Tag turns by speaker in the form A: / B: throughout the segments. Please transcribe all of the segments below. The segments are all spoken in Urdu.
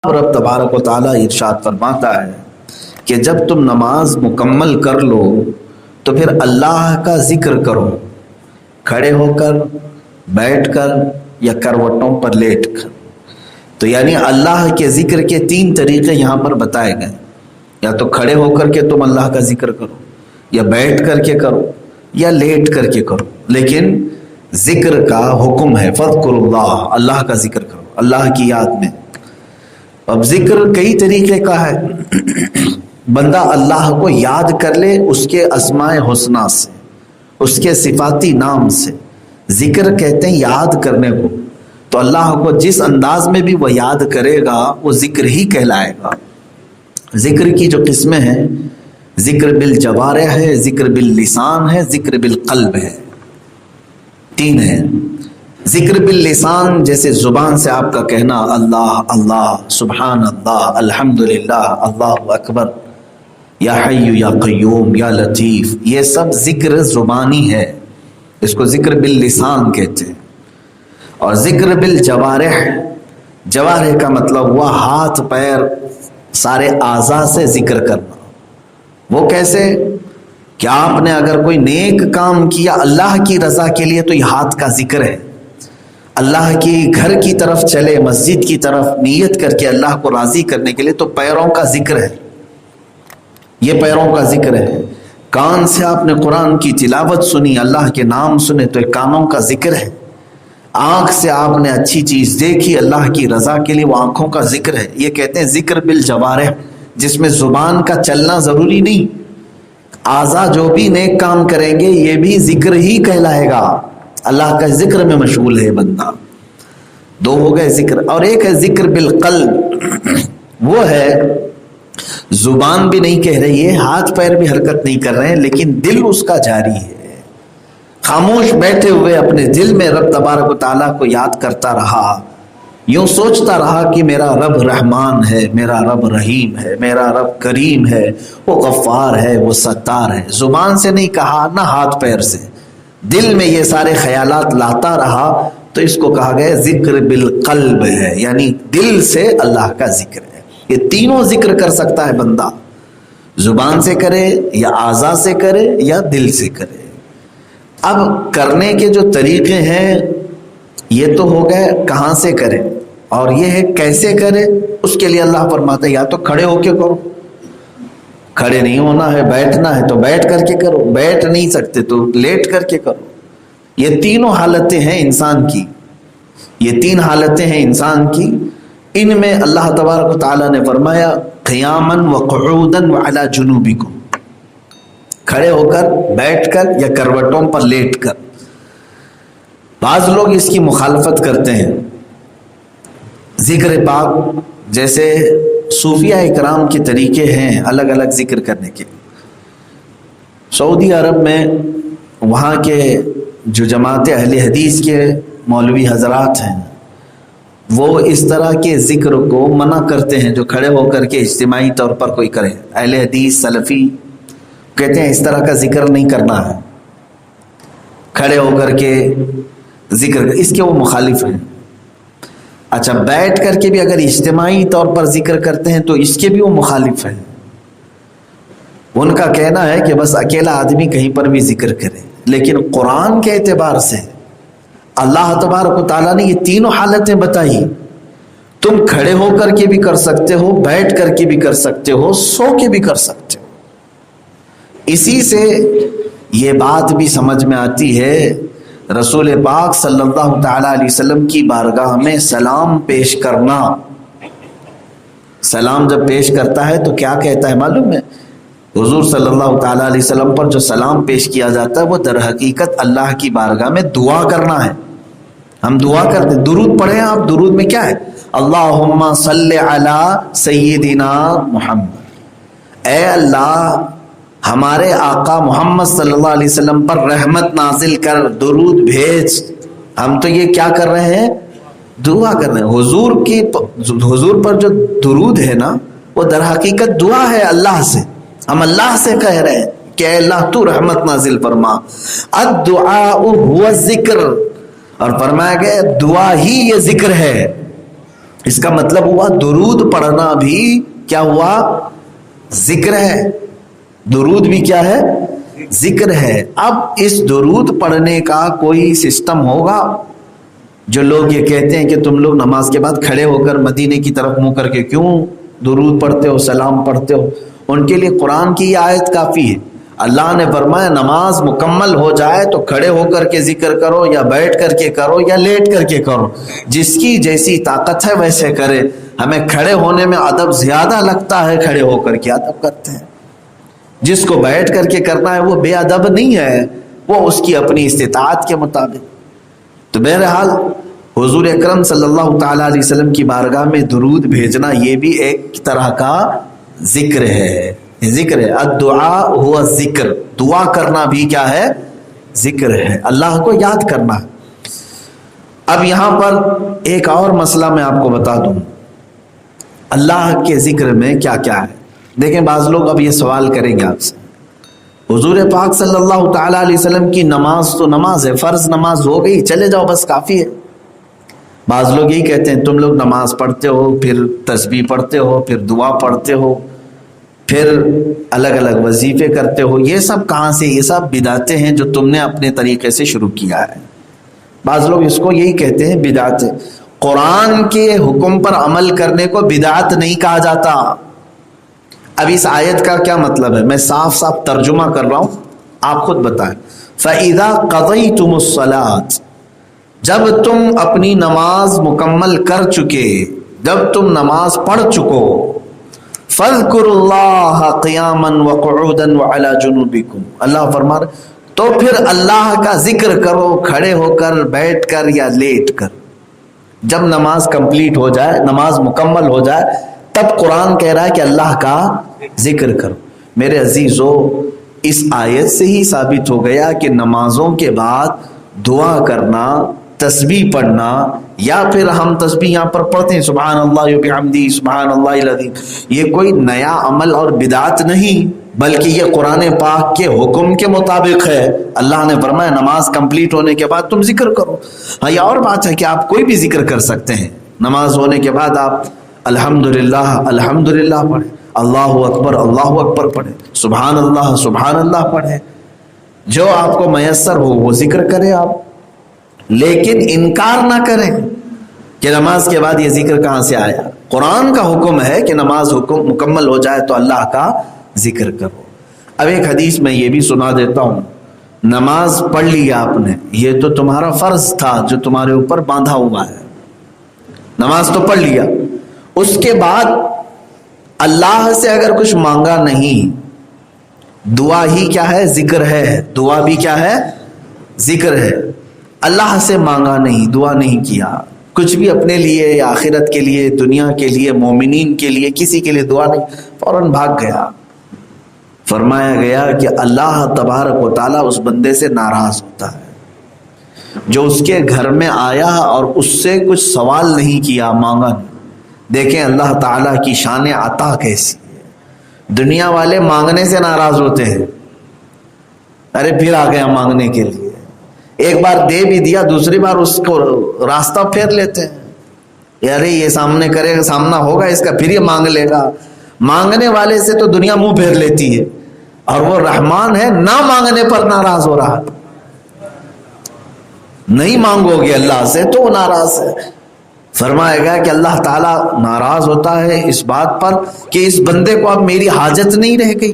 A: رب تبارک و تعالیٰ ارشاد فرماتا ہے کہ جب تم نماز مکمل کر لو تو پھر اللہ کا ذکر کرو، کھڑے ہو کر، بیٹھ کر یا کروٹوں پر لیٹ کر۔ تو یعنی اللہ کے ذکر کے تین طریقے یہاں پر بتائے گئے، یا تو کھڑے ہو کر کے تم اللہ کا ذکر کرو، یا بیٹھ کر کے کرو، یا لیٹ کر کے کرو، لیکن ذکر کا حکم ہے فَاذْكُرُوا اللَّهَ، اللہ کا ذکر کرو، اللہ کی یاد میں۔ اب ذکر کئی طریقے کا ہے، بندہ اللہ کو یاد کر لے اس کے اسماء حسنہ سے، اس کے صفاتی نام سے۔ ذکر کہتے ہیں یاد کرنے کو، تو اللہ کو جس انداز میں بھی وہ یاد کرے گا وہ ذکر ہی کہلائے گا۔ ذکر کی جو قسمیں ہیں، ذکر بالجوارح ہے، ذکر باللسان ہے، ذکر بالقلب ہے، تین ہیں۔ ذکر باللسان جیسے زبان سے آپ کا کہنا اللہ اللہ، سبحان اللہ، الحمدللہ، اللہ اکبر، یا حی یا قیوم یا لطیف، یہ سب ذکر زبانی ہے، اس کو ذکر باللسان کہتے ہیں۔ اور ذکر بالجوارح، جوارح کا مطلب ہوا ہاتھ پیر سارے اعضاء سے ذکر کرنا۔ وہ کیسے کہ آپ نے اگر کوئی نیک کام کیا اللہ کی رضا کے لیے تو یہ ہاتھ کا ذکر ہے۔ اللہ کی گھر کی طرف چلے، مسجد کی طرف نیت کر کے اللہ کو راضی کرنے کے لیے تو پیروں کا ذکر ہے، یہ پیروں کا ذکر ہے۔ کان سے آپ نے قرآن کی تلاوت سنی، اللہ کے نام سنے تو یہ کانوں کا ذکر ہے۔ آنکھ سے آپ نے اچھی چیز دیکھی اللہ کی رضا کے لیے، وہ آنکھوں کا ذکر ہے۔ یہ کہتے ہیں ذکر بالجوارح، جس میں زبان کا چلنا ضروری نہیں، اعضاء جو بھی نیک کام کریں گے یہ بھی ذکر ہی کہلائے گا، اللہ کا ذکر میں مشغول ہے بندہ۔ دو ہو گئے ذکر، اور ایک ہے ذکر بالقلب، وہ ہے زبان بھی نہیں کہہ رہی ہے، ہاتھ پیر بھی حرکت نہیں کر رہے ہیں، لیکن دل اس کا جاری ہے، خاموش بیٹھے ہوئے اپنے دل میں رب تبارک و تعالیٰ کو یاد کرتا رہا، یوں سوچتا رہا کہ میرا رب رحمان ہے، میرا رب رحیم ہے، میرا رب کریم ہے، وہ غفار ہے، وہ ستار ہے۔ زبان سے نہیں کہا، نہ ہاتھ پیر سے، دل میں یہ سارے خیالات لاتا رہا، تو اس کو کہا گیا ذکر بالقلب ہے، یعنی دل سے اللہ کا ذکر ہے۔ یہ تینوں ذکر کر سکتا ہے بندہ، زبان سے کرے یا اعضاء سے کرے یا دل سے کرے۔ اب کرنے کے جو طریقے ہیں یہ تو ہو گئے کہاں سے کرے، اور یہ ہے کیسے کرے۔ اس کے لیے اللہ فرماتا ہے یا تو کھڑے ہو کے کرو، کھڑے نہیں ہونا ہے، بیٹھنا ہے تو بیٹھ کر کے کرو، بیٹھ نہیں سکتے تو لیٹ کر کے کرو۔ یہ تینوں حالتیں ہیں انسان کی، یہ تین حالتیں ہیں انسان کی۔ ان میں اللہ تبارک و تعالیٰ نے فرمایا قیاما وقعودا وعلی جنوبکم، کھڑے ہو کر، بیٹھ کر یا کروٹوں پر لیٹ کر۔ بعض لوگ اس کی مخالفت کرتے ہیں، ذکر پاک جیسے صوفیہ اکرام کے طریقے ہیں الگ الگ ذکر کرنے کے۔ سعودی عرب میں وہاں کے جو جماعت اہل حدیث کے مولوی حضرات ہیں وہ اس طرح کے ذکر کو منع کرتے ہیں، جو کھڑے ہو کر کے اجتماعی طور پر کوئی کرے۔ اہل حدیث سلفی کہتے ہیں اس طرح کا ذکر نہیں کرنا ہے، کھڑے ہو کر کے ذکر، اس کے وہ مخالف ہیں۔ اچھا، بیٹھ کر کے بھی اگر اجتماعی طور پر ذکر کرتے ہیں تو اس کے بھی وہ مخالف ہیں۔ ان کا کہنا ہے کہ بس اکیلا آدمی کہیں پر بھی ذکر کرے، لیکن قرآن کے اعتبار سے اللہ تبارک و تعالیٰ نے یہ تینوں حالتیں بتائی، تم کھڑے ہو کر کے بھی کر سکتے ہو، بیٹھ کر کے بھی کر سکتے ہو، سو کے بھی کر سکتے ہو۔ اسی سے یہ بات بھی سمجھ میں آتی ہے، رسول پاک صلی اللہ تعالیٰ علیہ وسلم کی بارگاہ میں سلام پیش کرنا، سلام جب پیش کرتا ہے تو کیا کہتا ہے معلوم ہے؟ حضور صلی اللہ تعالیٰ علیہ وسلم پر جو سلام پیش کیا جاتا ہے وہ در حقیقت اللہ کی بارگاہ میں دعا کرنا ہے۔ ہم دعا کرتے، درود پڑھیں آپ، درود میں کیا ہے؟ اللہم صلی علی سیدنا محمد، اے اللہ ہمارے آقا محمد صلی اللہ علیہ وسلم پر رحمت نازل کر، درود بھیج۔ ہم تو یہ کیا کر رہے ہیں؟ دعا کر رہے ہیں۔ حضور پر جو درود ہے نا وہ در حقیقت دعا ہے اللہ سے، ہم اللہ سے کہہ رہے ہیں کہ اے اللہ تو رحمت نازل فرما۔ الدعاء هو الذکر، اور فرمایا گیا دعا ہی یہ ذکر ہے۔ اس کا مطلب ہوا درود پڑھنا بھی کیا ہوا؟ ذکر ہے. درود بھی کیا ہے؟ ذکر ہے. اب اس درود پڑھنے کا کوئی سسٹم ہوگا؟ جو لوگ یہ کہتے ہیں کہ تم لوگ نماز کے بعد کھڑے ہو کر مدینے کی طرف منہ کر کے کیوں درود پڑھتے ہو، سلام پڑھتے ہو، ان کے لیے قرآن کی یہ آیت کافی ہے. اللہ نے فرمایا نماز مکمل ہو جائے تو کھڑے ہو کر کے ذکر کرو، یا بیٹھ کر کے کرو، یا لیٹ کر کے کرو، جس کی جیسی طاقت ہے ویسے کرے. ہمیں کھڑے ہونے میں ادب زیادہ لگتا ہے، کھڑے ہو کر کے ادب کرتے ہیں. جس کو بیٹھ کر کے کرنا ہے وہ بے ادب نہیں ہے، وہ اس کی اپنی استطاعت کے مطابق. تو بہرحال حضور اکرم صلی اللہ تعالی علیہ وسلم کی بارگاہ میں درود بھیجنا یہ بھی ایک طرح کا ذکر ہے. ذکر ہے. الدعاء ہوا ذکر. دعا کرنا بھی کیا ہے؟ ذکر ہے. اللہ کو یاد کرنا. اب یہاں پر ایک اور مسئلہ میں آپ کو بتا دوں. اللہ کے ذکر میں کیا کیا ہے؟ دیکھیں بعض لوگ اب یہ سوال کریں گے آپ سے، حضور پاک صلی اللہ تعالی علیہ وسلم کی نماز تو نماز ہے، فرض نماز ہو گئی، چلے جاؤ بس کافی ہے. بعض لوگ یہی کہتے ہیں تم لوگ نماز پڑھتے ہو، پھر تسبیح پڑھتے ہو، پھر دعا پڑھتے ہو، پھر الگ الگ وظیفے کرتے ہو. یہ سب کہاں سے؟ یہ سب بدعتیں ہیں جو تم نے اپنے طریقے سے شروع کیا ہے. بعض لوگ اس کو یہی کہتے ہیں بدعت. قرآن کے حکم پر عمل کرنے کو بدعت نہیں کہا جاتا. اب اس آیت کا کیا مطلب ہے؟ میں صاف صاف ترجمہ کر رہا ہوں، آپ خود بتائیں. فَإِذَا قَضَيْتُمُ الصَّلَاةَ، جب تم اپنی نماز مکمل کر چکے، جب تم نماز پڑھ چکو، فَاذْكُرُوا اللَّهَ قِيَامًا وَقُعُودًا وَعَلَى جُنُوبِكُمْ، اللہ فرما رہے تو پھر اللہ کا ذکر کرو، کھڑے ہو کر، بیٹھ کر، یا لیٹ کر. جب نماز کمپلیٹ ہو جائے، نماز مکمل ہو جائے، تب قرآن کہہ رہا ہے کہ اللہ کا ذکر کرو. میرے عزیزو، اس آیت سے ہی ثابت ہو گیا کہ نمازوں کے بعد دعا کرنا، تسبیح پڑھنا، یا پھر ہم تسبیح یہاں پر پڑھتے ہیں سبحان اللہ و بحمدہ سبحان اللہ العظیم، یہ کوئی نیا عمل اور بدعت نہیں، بلکہ یہ قرآن پاک کے حکم کے مطابق ہے. اللہ نے فرمایا نماز کمپلیٹ ہونے کے بعد تم ذکر کرو. ہاں یہ اور بات ہے کہ آپ کوئی بھی ذکر کر سکتے ہیں. نماز ہونے کے بعد آپ الحمدللہ الحمدللہ پڑھیں، اللہ اکبر پڑھیں، سبحان اللہ پڑھیں، جو آپ کو میسر ہو وہ ذکر کریں آپ. لیکن انکار نہ کریں کہ نماز کے بعد یہ ذکر کہاں سے آیا. قرآن کا حکم ہے کہ نماز حکم مکمل ہو جائے تو اللہ کا ذکر کرو. اب ایک حدیث میں یہ بھی سنا دیتا ہوں. نماز پڑھ لی آپ نے، یہ تو تمہارا فرض تھا جو تمہارے اوپر باندھا ہوا ہے. نماز تو پڑھ لیا، اس کے بعد اللہ سے اگر کچھ مانگا نہیں، دعا ہی کیا ہے؟ ذکر ہے. دعا بھی کیا ہے؟ ذکر ہے. اللہ سے مانگا نہیں، دعا نہیں کیا، کچھ بھی اپنے لیے یا آخرت کے لیے، دنیا کے لیے، مومنین کے لیے، کسی کے لیے دعا نہیں، فوراً بھاگ گیا. فرمایا گیا کہ اللہ تبارک و تعالیٰ اس بندے سے ناراض ہوتا ہے جو اس کے گھر میں آیا اور اس سے کچھ سوال نہیں کیا، مانگا نہیں. دیکھیں اللہ تعالیٰ کی شان عطا کیسی ہے. دنیا والے مانگنے سے ناراض ہوتے ہیں، ارے پھر آ گیا مانگنے کے لیے، ایک بار دے بھی دیا، دوسری بار اس کو راستہ پھیر لیتے ہیں، ارے یہ سامنے کرے گا، سامنا ہوگا اس کا، پھر یہ مانگ لے گا. مانگنے والے سے تو دنیا منہ پھیر لیتی ہے، اور وہ رحمان ہے، نہ مانگنے پر ناراض ہو رہا. نہیں مانگو گے اللہ سے تو وہ ناراض ہے. فرمایا گیا کہ اللہ تعالیٰ ناراض ہوتا ہے اس بات پر کہ اس بندے کو اب میری حاجت نہیں رہ گئی،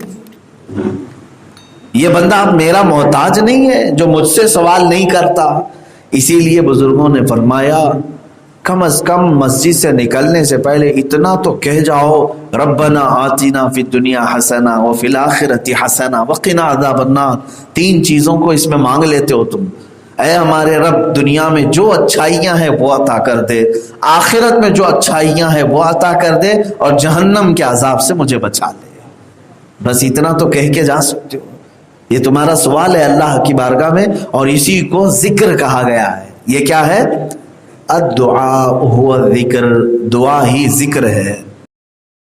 A: یہ بندہ اب میرا محتاج نہیں ہے جو مجھ سے سوال نہیں کرتا. اسی لیے بزرگوں نے فرمایا کم از کم مسجد سے نکلنے سے پہلے اتنا تو کہہ جاؤ، ربنا آتنا فی الدنیا حسنہ وفی الآخرۃ حسنہ وقنا عذاب النار. 3 چیزوں کو اس میں مانگ لیتے ہو تم. اے ہمارے رب، دنیا میں جو اچھائیاں ہیں وہ عطا کر دے، آخرت میں جو اچھائیاں ہیں وہ عطا کر دے، اور جہنم کے عذاب سے مجھے بچا لے. بس اتنا تو کہہ کے جا سکتے ہو. یہ تمہارا سوال ہے اللہ کی بارگاہ میں، اور اسی کو ذکر کہا گیا ہے. یہ کیا ہے؟ الدعاء هو الذکر، دعا ہی ذکر ہے.